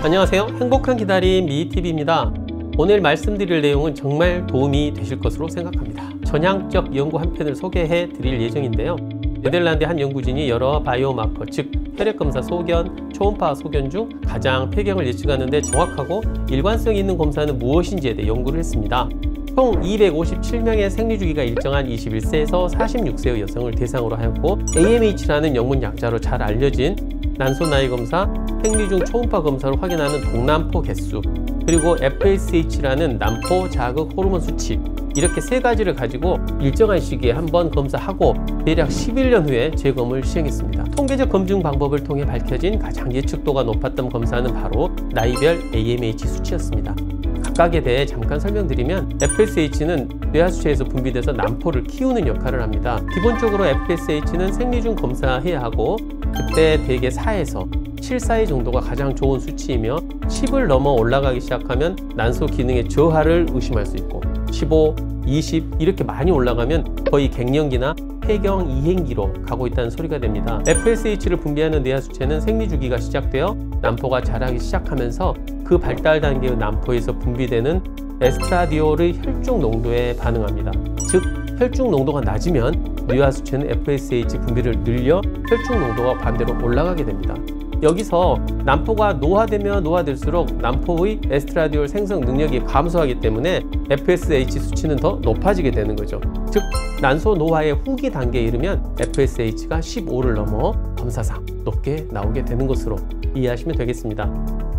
안녕하세요. 행복한 기다림 미TV입니다. 오늘 말씀드릴 내용은 정말 도움이 되실 것으로 생각합니다. 전향적 연구 한 편을 소개해 드릴 예정인데요. 네덜란드 한 연구진이 여러 바이오마커, 즉 혈액검사 소견, 초음파 소견 중 가장 폐경을 예측하는 데 정확하고 일관성 있는 검사는 무엇인지에 대해 연구를 했습니다. 총 257명의 생리주기가 일정한 21세에서 46세의 여성을 대상으로 하였고, AMH라는 영문 약자로 잘 알려진 난소 나이 검사, 생리 중 초음파 검사로 확인하는 동남포 개수, 그리고 FSH라는 남포 자극 호르몬 수치, 이렇게 세 가지를 가지고 일정한 시기에 한번 검사하고 대략 11년 후에 재검을 시행했습니다. 통계적 검증 방법을 통해 밝혀진 가장 예측도가 높았던 검사는 바로 나이별 AMH 수치였습니다. 각각에 대해 잠깐 설명드리면, FSH는 뇌하수체에서 분비돼서 남포를 키우는 역할을 합니다. 기본적으로 FSH는 생리 중 검사해야 하고, 그때 대개 4에서 7 사이 정도가 가장 좋은 수치이며 10을 넘어 올라가기 시작하면 난소 기능의 저하를 의심할 수 있고, 15, 20 이렇게 많이 올라가면 거의 갱년기나 폐경 이행기로 가고 있다는 소리가 됩니다. FSH를 분비하는 뇌하수체는 생리주기가 시작되어 남포가 자라기 시작하면서 그 발달 단계의 남포에서 분비되는 에스트라디올의 혈중 농도에 반응합니다. 즉, 혈중 농도가 낮으면 뇌하수체는 FSH 분비를 늘려 혈중 농도가 반대로 올라가게 됩니다. 여기서 남포가 노화되면 노화될수록 남포의 에스트라디올 생성 능력이 감소하기 때문에 FSH 수치는 더 높아지게 되는 거죠. 즉, 난소 노화의 후기 단계에 이르면 FSH가 15를 넘어 검사상 높게 나오게 되는 것으로 이해하시면 되겠습니다.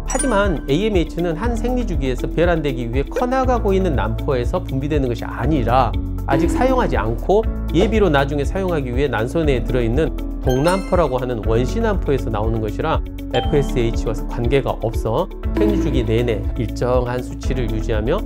하지만 AMH는 한 생리주기에서 배란되기 위해 커나가고 있는 남포에서 분비되는 것이 아니라 아직 사용하지 않고 예비로 나중에 사용하기 위해 난소 내에 들어있는 동남포라고 하는 원시남포에서 나오는 것이라 FSH와 관계가 없어 생리주기 내내 일정한 수치를 유지하며,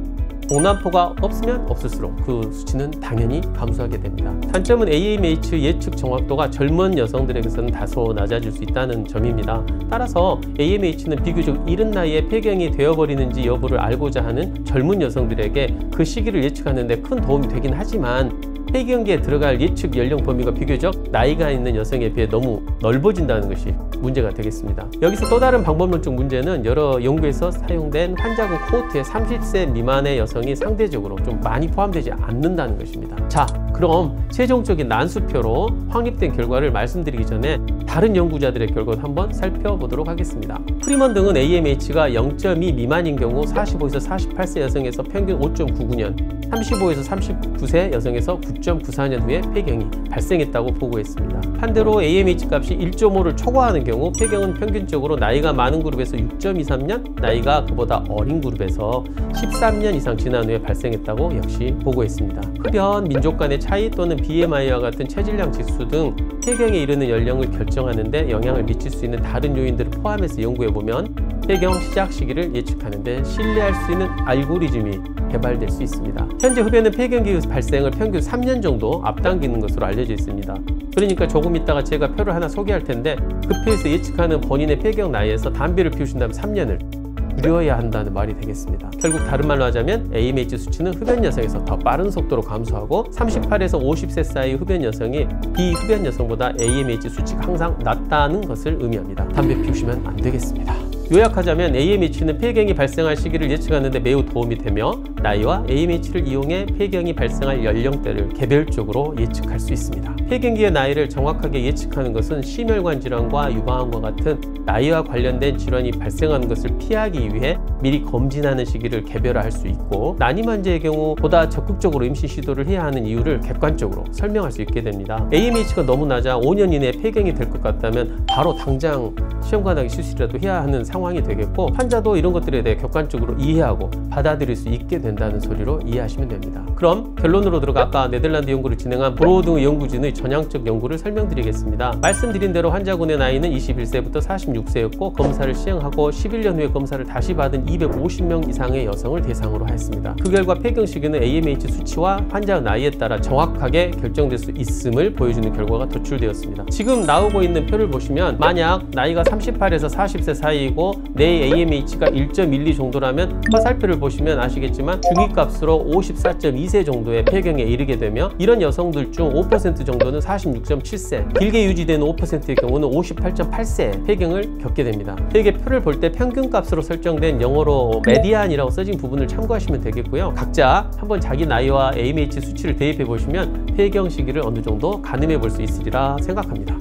동남포가 없으면 없을수록 그 수치는 당연히 감소하게 됩니다. 단점은 AMH 예측 정확도가 젊은 여성들에게서는 다소 낮아질 수 있다는 점입니다. 따라서 AMH는 비교적 이른 나이에 폐경이 되어버리는지 여부를 알고자 하는 젊은 여성들에게 그 시기를 예측하는 데 큰 도움이 되긴 하지만, 폐경기에 들어갈 예측 연령 범위가 비교적 나이가 있는 여성에 비해 너무 넓어진다는 것이 문제가 되겠습니다. 여기서 또 다른 방법론적 문제는 여러 연구에서 사용된 환자군 코호트에 30세 미만의 여성이 상대적으로 좀 많이 포함되지 않는다는 것입니다. 자, 그럼 최종적인 난수표로 확립된 결과를 말씀드리기 전에 다른 연구자들의 결과도 한번 살펴보도록 하겠습니다. 프리먼 등은 AMH가 0.2 미만인 경우 45에서 48세 여성에서 평균 5.99년, 35에서 39세 여성에서 9.94년 후에 폐경이 발생했다고 보고했습니다. 반대로 AMH 값이 1.5를 초과하는 경우 폐경은 평균적으로 나이가 많은 그룹에서 6.23년, 나이가 그보다 어린 그룹에서 13년 이상 지난 후에 발생했다고 역시 보고했습니다. 흡연, 민족 간의 차이 또는 BMI와 같은 체질량 지수 등 폐경에 이르는 연령을 결정하는 데 영향을 미칠 수 있는 다른 요인들을 포함해서 연구해보면 폐경 시작 시기를 예측하는 데 신뢰할 수 있는 알고리즘이 개발될 수 있습니다. 현재 흡연은 폐경기 발생을 평균 3년 정도 앞당기는 것으로 알려져 있습니다. 그러니까 조금 있다가 제가 표를 하나 소개할 텐데, 그 표에서 예측하는 본인의 폐경 나이에서 담배를 피우신다면 3년을 줄여야 한다는 말이 되겠습니다. 결국 다른 말로 하자면 AMH 수치는 흡연 여성에서 더 빠른 속도로 감소하고, 38에서 50세 사이 흡연 여성이 비흡연 여성보다 AMH 수치가 항상 낮다는 것을 의미합니다. 담배 피우시면 안 되겠습니다. 요약하자면 AMH는 폐경이 발생할 시기를 예측하는 데 매우 도움이 되며, 나이와 AMH를 이용해 폐경이 발생할 연령대를 개별적으로 예측할 수 있습니다. 폐경기의 나이를 정확하게 예측하는 것은 심혈관 질환과 유방암과 같은 나이와 관련된 질환이 발생하는 것을 피하기 위해 미리 검진하는 시기를 개별화할 수 있고, 난임 환자의 경우 보다 적극적으로 임신 시도를 해야 하는 이유를 객관적으로 설명할 수 있게 됩니다. AMH가 너무 낮아 5년 이내에 폐경이 될 것 같다면 바로 당장 시험관하기 수술이라도 해야 하는 상황이 되겠고, 환자도 이런 것들에 대해 객관적으로 이해하고 받아들일 수 있게 된다는 소리로 이해하시면 됩니다. 그럼 결론으로 들어가 아까 네덜란드 연구를 진행한 브로드 연구진의 전향적 연구를 설명드리겠습니다. 말씀드린 대로 환자군의 나이는 21세부터 46세였고 검사를 시행하고 11년 후에 검사를 다시 받은 250명 이상의 여성을 대상으로 하였습니다. 그 결과 폐경 시기는 AMH 수치와 환자의 나이에 따라 정확하게 결정될 수 있음을 보여주는 결과가 도출되었습니다. 지금 나오고 있는 표를 보시면, 만약 나이가 38에서 40세 사이이고 그리고 내 AMH가 1.12 정도라면 화살표를 보시면 아시겠지만 중위값으로 54.2세 정도의 폐경에 이르게 되며 이런 여성들 중 5% 정도는 46.7세, 길게 유지되는 5%의 경우는 58.8세 폐경을 겪게 됩니다. 이게 표를 볼 때 평균값으로 설정된 영어로 메디안이라고 써진 부분을 참고하시면 되겠고요. 각자 한번 자기 나이와 AMH 수치를 대입해 보시면 폐경 시기를 어느 정도 가늠해 볼 수 있으리라 생각합니다.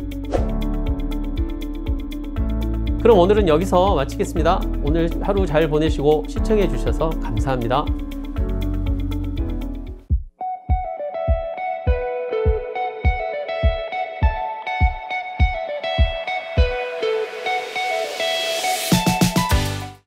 그럼 오늘은 여기서 마치겠습니다. 오늘 하루 잘 보내시고 시청해 주셔서 감사합니다.